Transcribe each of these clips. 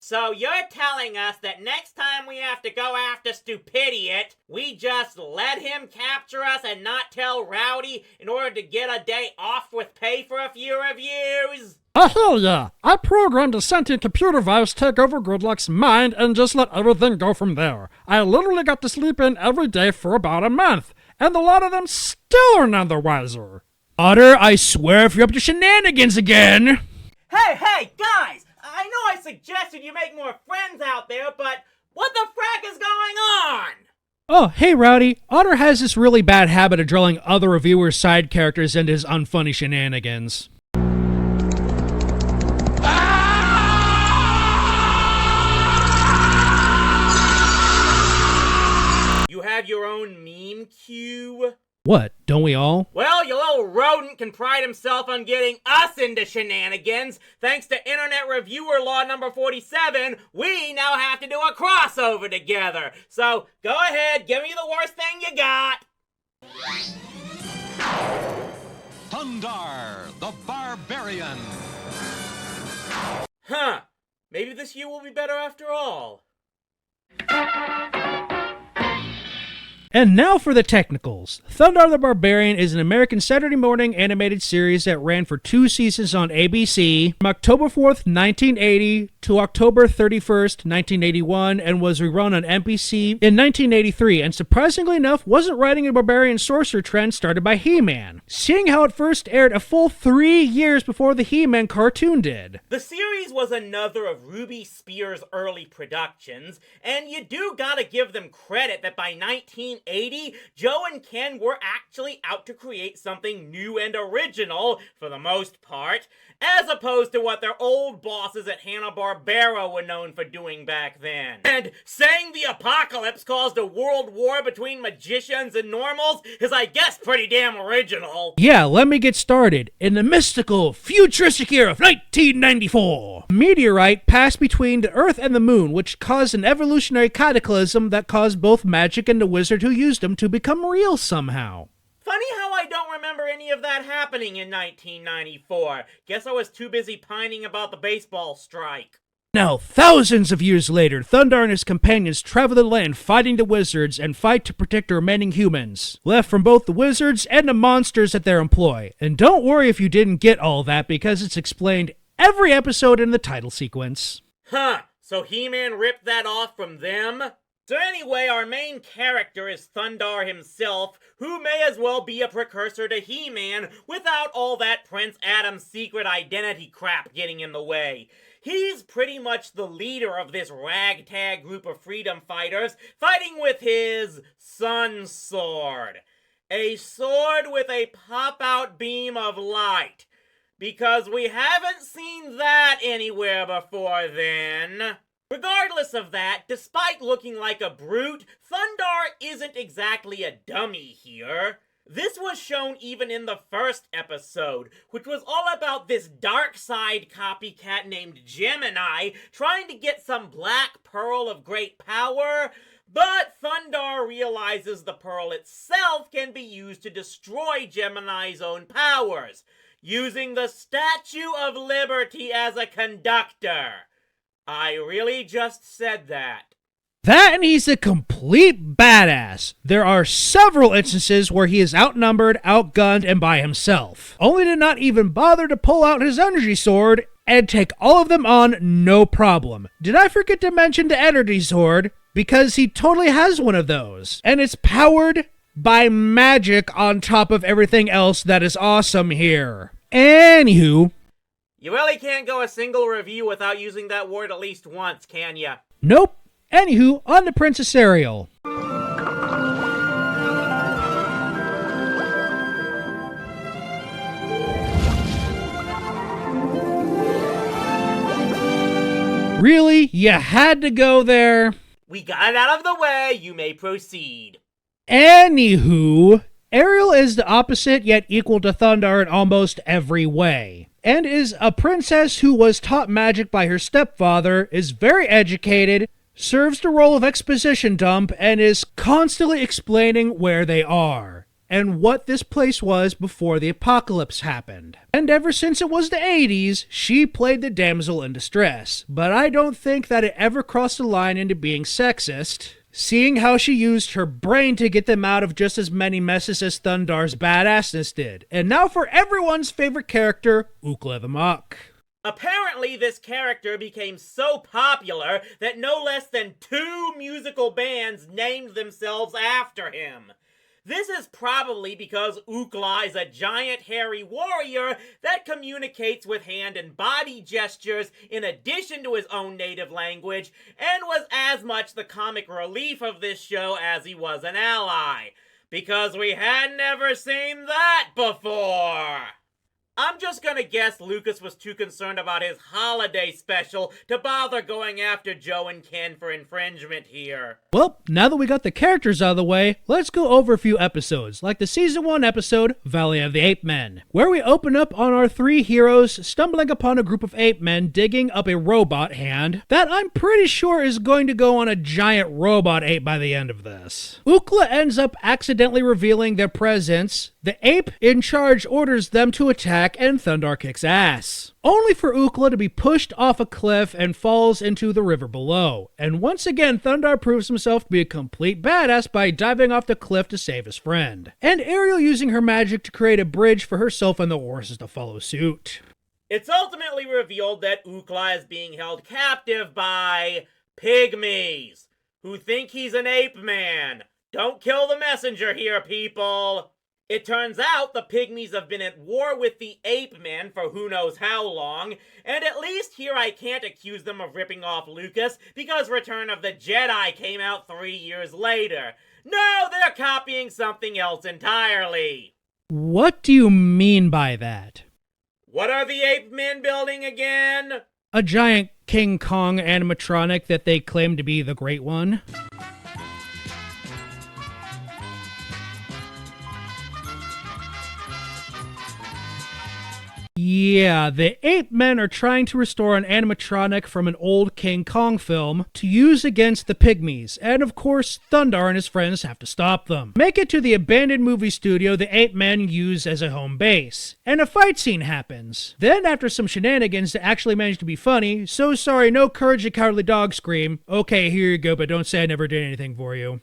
So you're telling us that next time we have to go after Stupidiot, we just let him capture us and not tell Rowdy in order to get a day off with pay for a few reviews? Hell yeah! I programmed a sentient computer virus take over Gridlock's mind and just let everything go from there. I literally got to sleep in every day for about a month, and a lot of them still are none the wiser. Otter, I swear if you're up to shenanigans again... Hey, guys! I know I suggested you make more friends out there, but what the frack is going on? Oh, hey Rowdy, Otter has this really bad habit of drawing other reviewers' side characters into his unfunny shenanigans. You have your own meme queue? What, don't we all? Well, your little rodent can pride himself on getting us into shenanigans. Thanks to Internet Reviewer Law number 47, we now have to do a crossover together. So, go ahead, give me the worst thing you got. Thundarr, the barbarian. Huh. Maybe this year will be better after all. And now for the technicals. Thundarr the Barbarian is an American Saturday morning animated series that ran for 2 seasons on ABC from October 4th, 1980 to October 31st, 1981, and was rerun on NBC in 1983, and surprisingly enough, wasn't riding a barbarian sorcerer trend started by He-Man, seeing how it first aired a full 3 years before the He-Man cartoon did. The series was another of Ruby Spears' early productions, and you do gotta give them credit that by 1980, Joe and Ken were actually out to create something new and original, for the most part, as opposed to what their old bosses at Hanna-Barbera were known for doing back then. And saying the apocalypse caused a world war between magicians and normals is, I guess, pretty damn original. Yeah, let me get started. In the mystical, futuristic year of 1994, a meteorite passed between the Earth and the Moon, which caused an evolutionary cataclysm that caused both magic and the wizard who used them to become real somehow. Funny how I don't remember any of that happening in 1994. Guess I was too busy pining about the baseball strike. Now, thousands of years later, Thundarr and his companions travel the land fighting the wizards and fight to protect the remaining humans, left from both the wizards and the monsters that they employ. And don't worry if you didn't get all that, because it's explained every episode in the title sequence. Huh, so He-Man ripped that off from them? So anyway, our main character is Thundarr himself, who may as well be a precursor to He-Man without all that Prince Adam's secret identity crap getting in the way. He's pretty much the leader of this ragtag group of freedom fighters, fighting with his Sun Sword. A sword with a pop-out beam of light. Because we haven't seen that anywhere before then. Regardless of that, despite looking like a brute, Thundarr isn't exactly a dummy here. This was shown even in the first episode, which was all about this dark side copycat named Gemini trying to get some black pearl of great power, but Thundarr realizes the pearl itself can be used to destroy Gemini's own powers, using the Statue of Liberty as a conductor. I really just said that. That and he's a complete badass. There are several instances where he is outnumbered, outgunned, and by himself, only to not even bother to pull out his energy sword and take all of them on no problem. Did I forget to mention the energy sword? Because he totally has one of those, and it's powered by magic on top of everything else that is awesome here. Anywho, you really can't go a single review without using that word at least once, can ya? Nope. Anywho, on to Princess Ariel. Really? You had to go there? We got it out of the way, you may proceed. Anywho, Ariel is the opposite yet equal to Thundarr in almost every way, and is a princess who was taught magic by her stepfather, is very educated, serves the role of exposition dump, and is constantly explaining where they are. and what this place was before the apocalypse happened. And ever since it was the 80s, she played the damsel in distress, but I don't think that it ever crossed the line into being sexist, seeing how she used her brain to get them out of just as many messes as Thundarr's badassness did. And now for everyone's favorite character, Ookla the Mok. Apparently, this character became so popular that no less than 2 musical bands named themselves after him. This is probably because Ookla is a giant hairy warrior that communicates with hand and body gestures in addition to his own native language, and was as much the comic relief of this show as he was an ally. Because we had never seen that before! I'm just gonna guess Lucas was too concerned about his holiday special to bother going after Joe and Ken for infringement here. Well, now that we got the characters out of the way, let's go over a few episodes, like the Season 1 episode, Valley of the Ape Men, where we open up on our 3 heroes stumbling upon a group of ape men digging up a robot hand that I'm pretty sure is going to go on a giant robot ape by the end of this. Ookla ends up accidentally revealing their presence. The ape in charge orders them to attack, and Thundarr kicks ass, only for Ookla to be pushed off a cliff and falls into the river below. And once again, Thundarr proves himself to be a complete badass by diving off the cliff to save his friend, and Ariel using her magic to create a bridge for herself and the horses to follow suit. It's ultimately revealed that Ookla is being held captive by pygmies, who think he's an ape man. Don't kill the messenger here, people! It turns out the pygmies have been at war with the ape men for who knows how long, and at least here I can't accuse them of ripping off Lucas because Return of the Jedi came out 3 years later. No, they're copying something else entirely. What do you mean by that? What are the ape men building again? A giant King Kong animatronic that they claim to be the Great One. Yeah, the ape men are trying to restore an animatronic from an old King Kong film to use against the pygmies, and of course, Thundarr and his friends have to stop them. Make it to the abandoned movie studio the ape men use as a home base, and a fight scene happens. Then, after some shenanigans that actually manage to be funny, so sorry, no courage, you cowardly dog scream. Okay, here you go, but don't say I never did anything for you.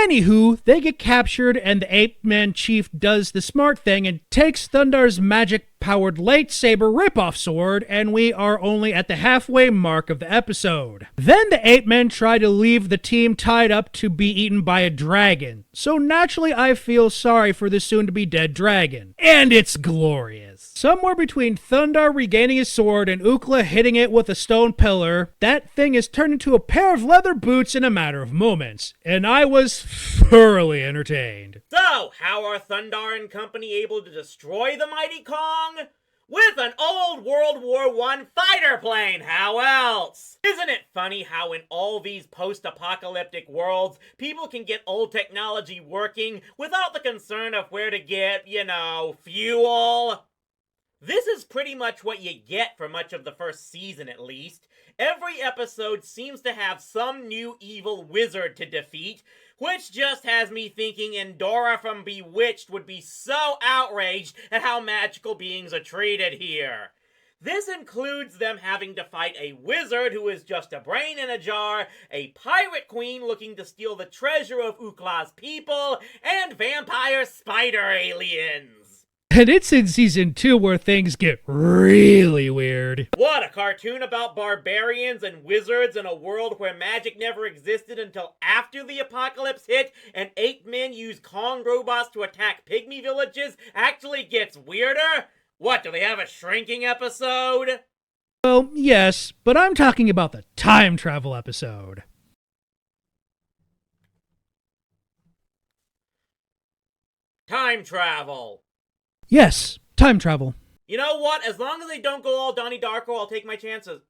Anywho, they get captured and the ape man chief does the smart thing and takes Thundarr's magic-powered lightsaber ripoff sword, and we are only at the halfway mark of the episode. Then the ape men try to leave the team tied up to be eaten by a dragon, so naturally I feel sorry for the soon-to-be dead dragon. And it's glorious. Somewhere between Thundarr regaining his sword and Ookla hitting it with a stone pillar, that thing is turned into a pair of leather boots in a matter of moments, and I was thoroughly entertained. So, how are Thundarr and company able to destroy the mighty Kong? With an old World War I fighter plane, how else? Isn't it funny how in all these post-apocalyptic worlds, people can get old technology working without the concern of where to get, fuel? This is pretty much what you get for much of the first season, at least. Every episode seems to have some new evil wizard to defeat, which just has me thinking Endora from Bewitched would be so outraged at how magical beings are treated here. This includes them having to fight a wizard who is just a brain in a jar, a pirate queen looking to steal the treasure of Ookla's people, and vampire spider aliens. And it's in Season 2 where things get really weird. What, a cartoon about barbarians and wizards in a world where magic never existed until after the apocalypse hit and ape men use Kong robots to attack pygmy villages actually gets weirder? What, do they have a shrinking episode? Well, yes, but I'm talking about the time travel episode. Time travel. Yes, time travel. You know what? As long as they don't go all Donnie Darko, I'll take my chances.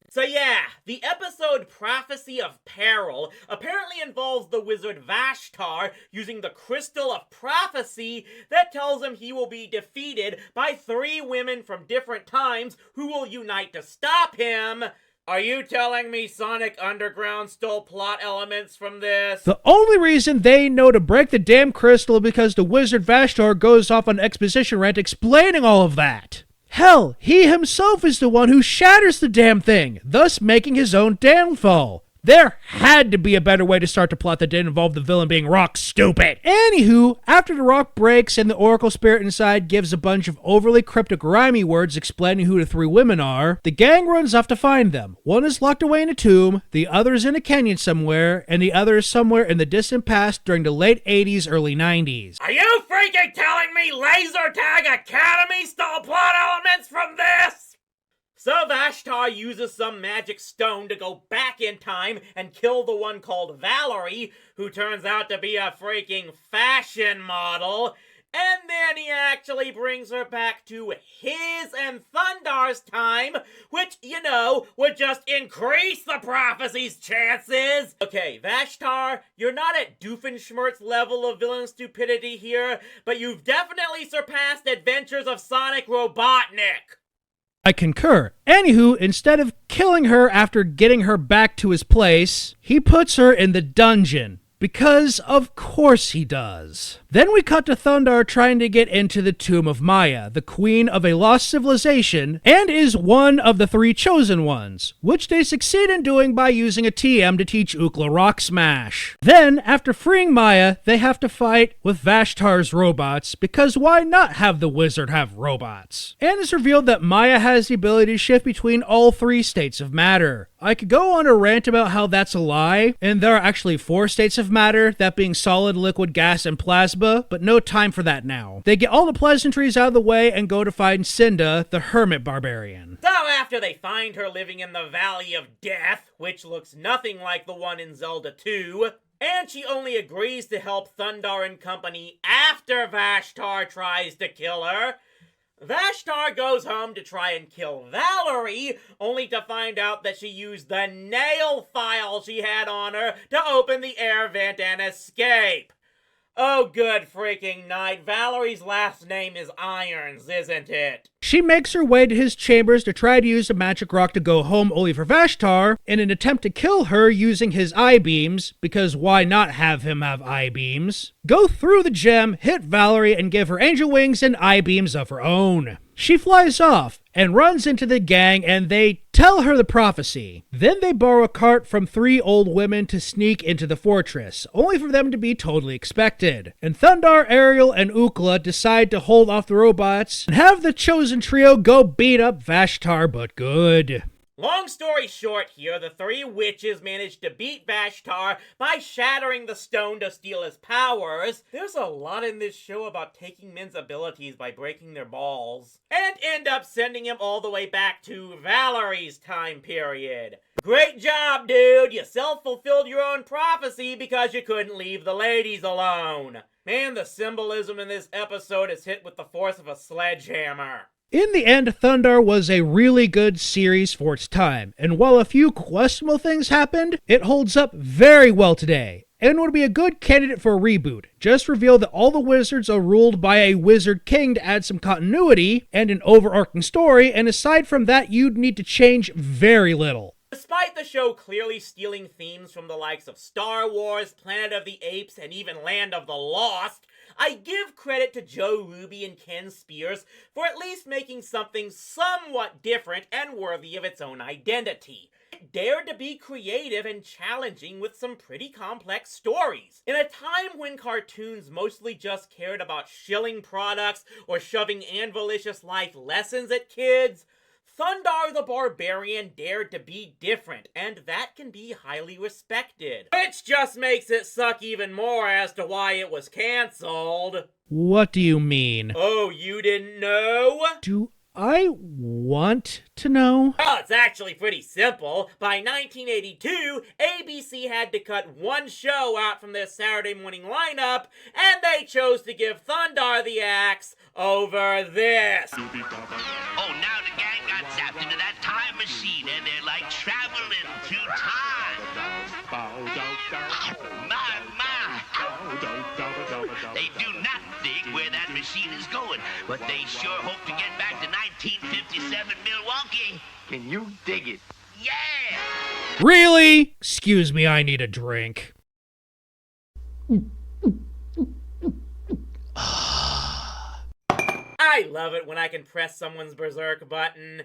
So yeah, the episode Prophecy of Peril apparently involves the wizard Vashtar using the Crystal of Prophecy that tells him he will be defeated by 3 women from different times who will unite to stop him. Are you telling me Sonic Underground stole plot elements from this? The only reason they know to break the damn crystal is because the wizard Vashtar goes off on an exposition rant explaining all of that. Hell, he himself is the one who shatters the damn thing, thus making his own downfall. There had to be a better way to start the plot that didn't involve the villain being rock stupid. Anywho, after the rock breaks and the Oracle Spirit inside gives a bunch of overly cryptic rhymey words explaining who the three women are, the gang runs off to find them. One is locked away in a tomb, the other is in a canyon somewhere, and the other is somewhere in the distant past during the late 80s, early 90s. Are you freaking telling me Laser Tag Academy stole plot elements from this? So Vashtar uses some magic stone to go back in time and kill the one called Valerie, who turns out to be a freaking fashion model, and then he actually brings her back to his and Thundarr's time, which, you know, would just increase the prophecy's chances. Okay, Vashtar, you're not at Doofenshmirtz level of villain stupidity here, but you've definitely surpassed Adventures of Sonic Robotnik. I concur. Anywho, instead of killing her after getting her back to his place, he puts her in the dungeon. Because of course he does. Then we cut to Thundarr trying to get into the tomb of Maya, the queen of a lost civilization, and is one of the three chosen ones, which they succeed in doing by using a TM to teach Ookla Rock Smash. Then, after freeing Maya, they have to fight with Vashtar's robots, because why not have the wizard have robots? And it's revealed that Maya has the ability to shift between all three states of matter. I could go on a rant about how that's a lie, and there are actually 4 states of matter, that being solid, liquid, gas, and plasma, but no time for that now. They get all the pleasantries out of the way and go to find Cinda, the hermit barbarian. So after they find her living in the Valley of Death, which looks nothing like the one in Zelda 2, and she only agrees to help Thundarr and company after Vashtar tries to kill her, Vashtar goes home to try and kill Valerie, only to find out that she used the nail file she had on her to open the air vent and escape. Oh, good freaking night. Valerie's last name is Irons, isn't it? She makes her way to his chambers to try to use the magic rock to go home only for Vashtar, in an attempt to kill her using his I-beams, because why not have him have I-beams? Go through the gem, hit Valerie, and give her angel wings and I-beams of her own. She flies off and runs into the gang, and they tell her the prophecy. Then they borrow a cart from 3 old women to sneak into the fortress, only for them to be totally expected. And Thundarr, Ariel, and Ookla decide to hold off the robots and have the chosen trio go beat up Vashtar, but good. Long story short here, the 3 witches managed to beat Vashtar by shattering the stone to steal his powers. There's a lot in this show about taking men's abilities by breaking their balls. And end up sending him all the way back to Valerie's time period. Great job, dude! You self-fulfilled your own prophecy because you couldn't leave the ladies alone. Man, the symbolism in this episode is hit with the force of a sledgehammer. In the end, Thundarr was a really good series for its time, and while a few questionable things happened, it holds up very well today, and would be a good candidate for a reboot. Just reveal that all the wizards are ruled by a wizard king to add some continuity and an overarching story, and aside from that, you'd need to change very little. Despite the show clearly stealing themes from the likes of Star Wars, Planet of the Apes, and even Land of the Lost, I give credit to Joe Ruby and Ken Spears for at least making something somewhat different and worthy of its own identity. It dared to be creative and challenging with some pretty complex stories. In a time when cartoons mostly just cared about shilling products or shoving anvilicious life lessons at kids, Thundarr the Barbarian dared to be different, and that can be highly respected. Which just makes it suck even more as to why it was cancelled. What do you mean? Oh, you didn't know? Do I want to know? Oh, it's actually pretty simple. By 1982, ABC had to cut one show out from their Saturday morning lineup, and they chose to give Thundarr the axe over this. Oh, now the gang got zapped into that time machine, and they're like traveling through time. My. They do not dig where that machine is going, but they sure hope to get back to 1957 Milwaukee. Can you dig it? yeah! Really? Excuse me, I need a drink. I love it when I can press someone's berserk button.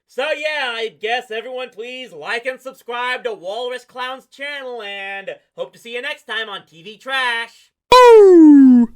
So yeah, I guess everyone please like and subscribe to Walrus Clown's channel, and hope to see you next time on TV Trash. Boo!